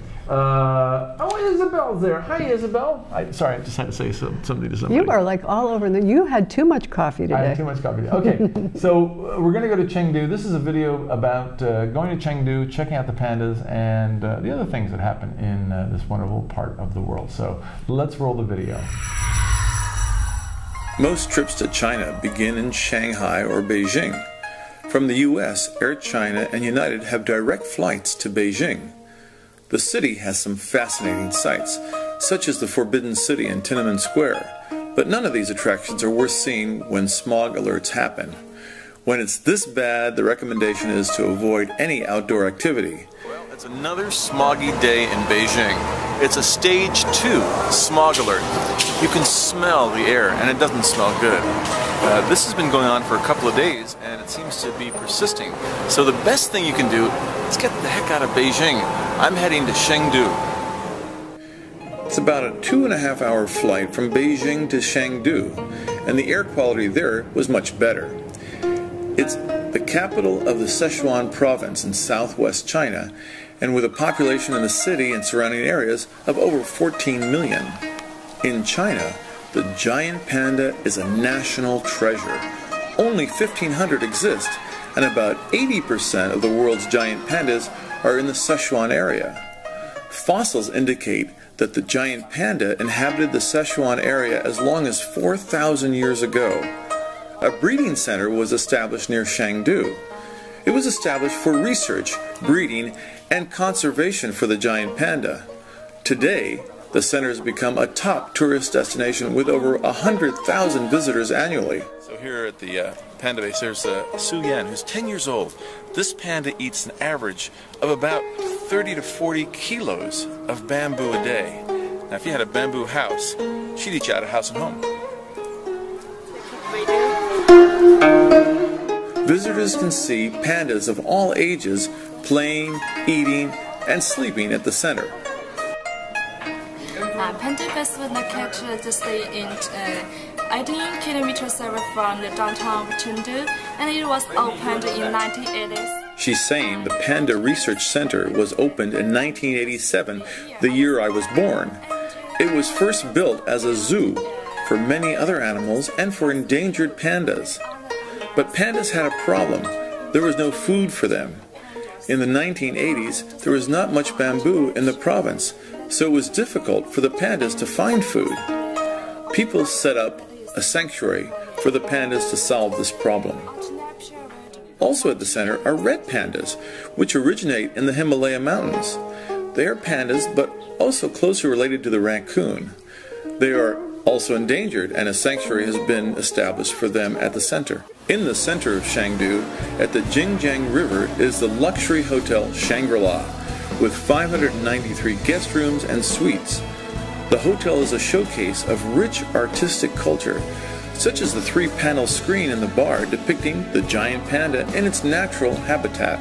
Isabel's there. Hi, Isabel. Sorry, I just had to say something to somebody. You are like all over. You had too much coffee today. I had too much coffee today. Okay, so we're going to go to Chengdu. This is a video about going to Chengdu, checking out the pandas, and the other things that happen in this wonderful part of the world. So let's roll the video. Most trips to China begin in Shanghai or Beijing. From the U.S., Air China and United have direct flights to Beijing. The city has some fascinating sights, such as the Forbidden City in Tiananmen Square, but none of these attractions are worth seeing when smog alerts happen. When it's this bad, the recommendation is to avoid any outdoor activity. Well, it's another smoggy day in Beijing. It's a stage 2 smog alert. You can smell the air, and it doesn't smell good. This has been going on for a couple of days, and it seems to be persisting. So the best thing you can do is get the heck out of Beijing. I'm heading to Chengdu. It's about a 2.5-hour flight from Beijing to Chengdu, and the air quality there was much better. It's the capital of the Sichuan province in southwest China, and with a population in the city and surrounding areas of over 14 million. In China, the giant panda is a national treasure. Only 1,500 exist, and about 80% of the world's giant pandas are in the Sichuan area. Fossils indicate that the giant panda inhabited the Sichuan area as long as 4,000 years ago. A breeding center was established near Chengdu. It was established for research, breeding, and conservation for the giant panda. Today, the center has become a top tourist destination with over 100,000 visitors annually. So here at the panda base, there's Su Yan, who's 10 years old. This panda eats an average of about 30 to 40 kilos of bamboo a day. Now, if you had a bamboo house, she'd eat you out of house and home. Visitors can see pandas of all ages playing, eating, and sleeping at the center. Panda Festival located just in 18 kilometers away from the downtown of Chengdu, and it was opened in 1980s. She's saying the Panda Research Center was opened in 1987, the year I was born. It was first built as a zoo for many other animals and for endangered pandas. But pandas had a problem. There was no food for them. In the 1980s, there was not much bamboo in the province, so it was difficult for the pandas to find food. People set up a sanctuary for the pandas to solve this problem. Also at the center are red pandas, which originate in the Himalaya mountains. They are pandas, but also closely related to the raccoon. They are also endangered, and a sanctuary has been established for them at the center. In the center of Chengdu, at the Jingjiang River, is the luxury hotel Shangri-La, with 593 guest rooms and suites. The hotel is a showcase of rich artistic culture, such as the 3-panel screen in the bar depicting the giant panda in its natural habitat.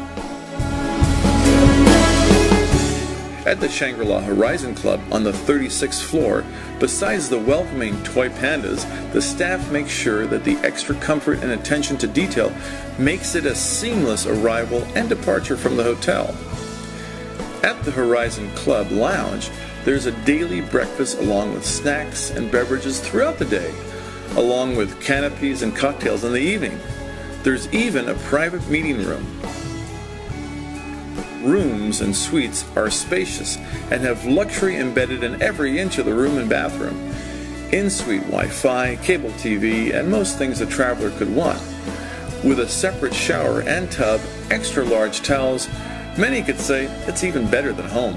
At the Shangri-La Horizon Club on the 36th floor, besides the welcoming toy pandas, the staff makes sure that the extra comfort and attention to detail makes it a seamless arrival and departure from the hotel. At the Horizon Club Lounge, there's a daily breakfast along with snacks and beverages throughout the day, along with canopies and cocktails in the evening. There's even a private meeting room. Rooms and suites are spacious and have luxury embedded in every inch of the room and bathroom. In-suite Wi-Fi, cable TV, and most things a traveler could want. With a separate shower and tub, extra large towels, many could say it's even better than home.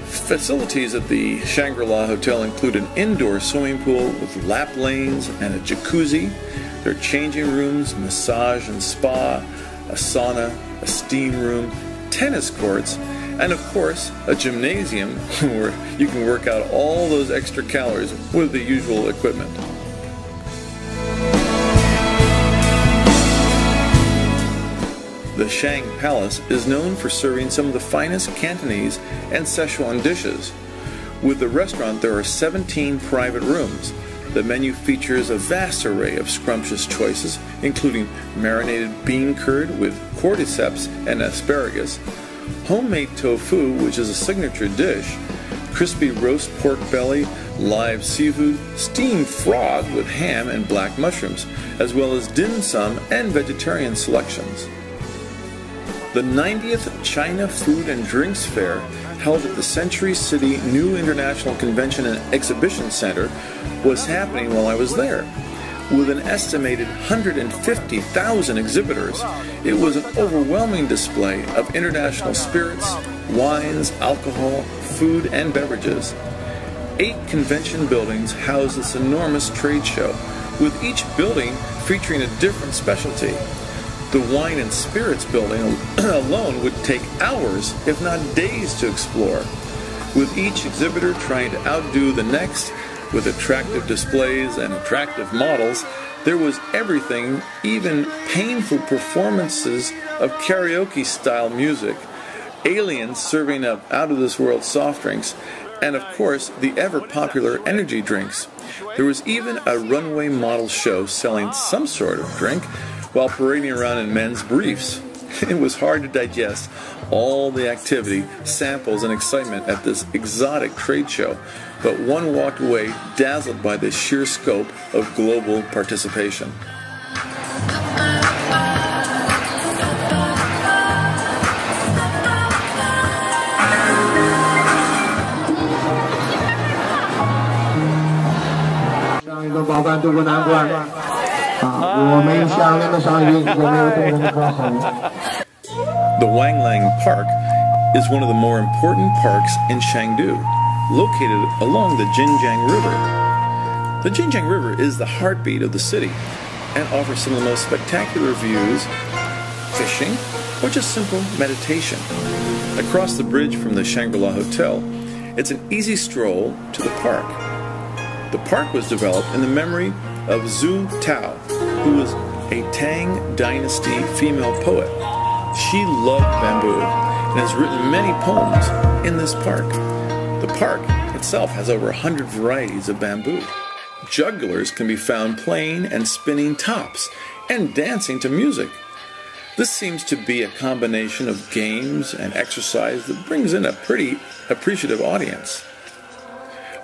Facilities at the Shangri-La Hotel include an indoor swimming pool with lap lanes and a jacuzzi. There are changing rooms, massage and spa, a sauna, a steam room, tennis courts, and of course a gymnasium where you can work out all those extra calories with the usual equipment. The Chang Palace is known for serving some of the finest Cantonese and Szechuan dishes. With the restaurant, there are 17 private rooms. The menu features a vast array of scrumptious choices, including marinated bean curd with cordyceps and asparagus, homemade tofu, which is a signature dish, crispy roast pork belly, live seafood, steamed frog with ham and black mushrooms, as well as dim sum and vegetarian selections. The 90th China Food and Drinks Fair, held at the Century City New International Convention and Exhibition Center, was happening while I was there. With an estimated 150,000 exhibitors, it was an overwhelming display of international spirits, wines, alcohol, food, and beverages. 8 convention buildings house this enormous trade show, with each building featuring a different specialty. The wine and spirits building alone would take hours, if not days, to explore, with each exhibitor trying to outdo the next. With attractive displays and attractive models, there was everything, even painful performances of karaoke-style music, aliens serving up out-of-this-world soft drinks, and of course the ever-popular energy drinks. There was even a runway model show selling some sort of drink while parading around in men's briefs. It was hard to digest all the activity, samples, and excitement at this exotic trade show, but one walked away dazzled by the sheer scope of global participation. The Wanglang Park is one of the more important parks in Chengdu, located along the Jinjiang River. The Jinjiang River is the heartbeat of the city and offers some of the most spectacular views, fishing, or just simple meditation. Across the bridge from the Shangri-La Hotel, it's an easy stroll to the park. The park was developed in the memory of Zhu Tao, who was a Tang Dynasty female poet. She loved bamboo and has written many poems in this park. The park itself has over 100 varieties of bamboo. Jugglers can be found playing and spinning tops and dancing to music. This seems to be a combination of games and exercise that brings in a pretty appreciative audience.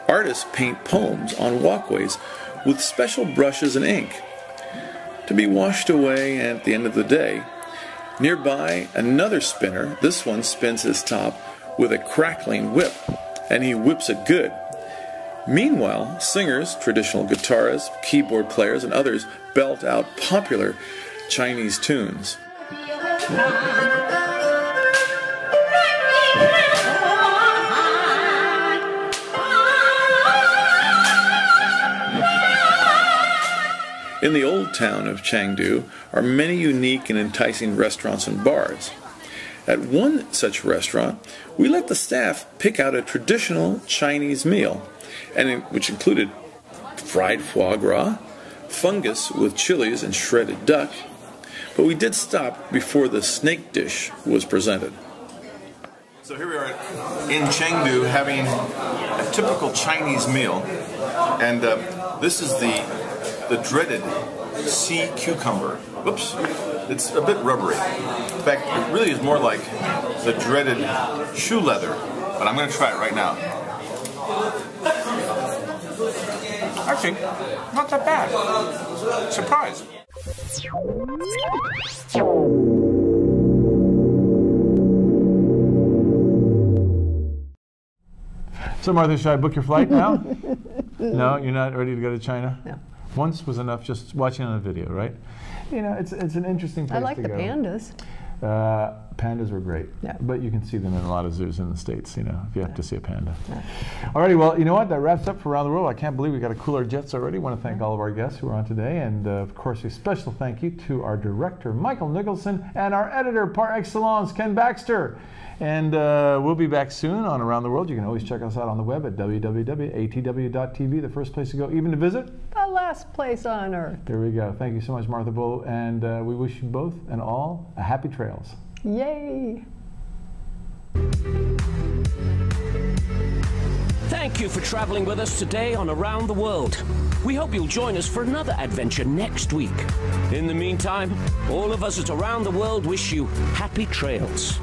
Artists paint poems on walkways with special brushes and ink to be washed away at the end of the day. Nearby, another spinner. This one spins his top with a crackling whip, and he whips it good. Meanwhile, singers, traditional guitarists, keyboard players, and others belt out popular Chinese tunes. In the old town of Chengdu are many unique and enticing restaurants and bars. At one such restaurant, we let the staff pick out a traditional Chinese meal, which included fried foie gras, fungus with chilies and shredded duck, but we did stop before the snake dish was presented. So here we are in Chengdu having a typical Chinese meal, and this is the dreaded sea cucumber. Whoops, it's a bit rubbery. In fact, it really is more like the dreaded shoe leather, but I'm going to try it right now. Actually, not that bad. Surprise. So Martha, should I book your flight now? No, you're not ready to go to China? No. Once was enough just watching on a video, right? You know, it's an interesting place to go. I like the pandas. Pandas were great, yeah. But you can see them in a lot of zoos in the States, you know, if you have to see a panda. Yeah. Alrighty, well, you know what? That wraps up for Around the World. I can't believe we got to cool our jets already. I want to thank all of our guests who are on today, and of course, a special thank you to our director, Michael Nicholson, and our editor, par excellence, Ken Baxter. And we'll be back soon on Around the World. You can always check us out on the web at www.atw.tv, the first place to go, even to visit. The last place on earth. There we go. Thank you so much, Martha Bull, and we wish you both and all a happy trails. Yay! Thank you for traveling with us today on Around the World. We hope you'll join us for another adventure next week. In the meantime, all of us at Around the World wish you happy trails.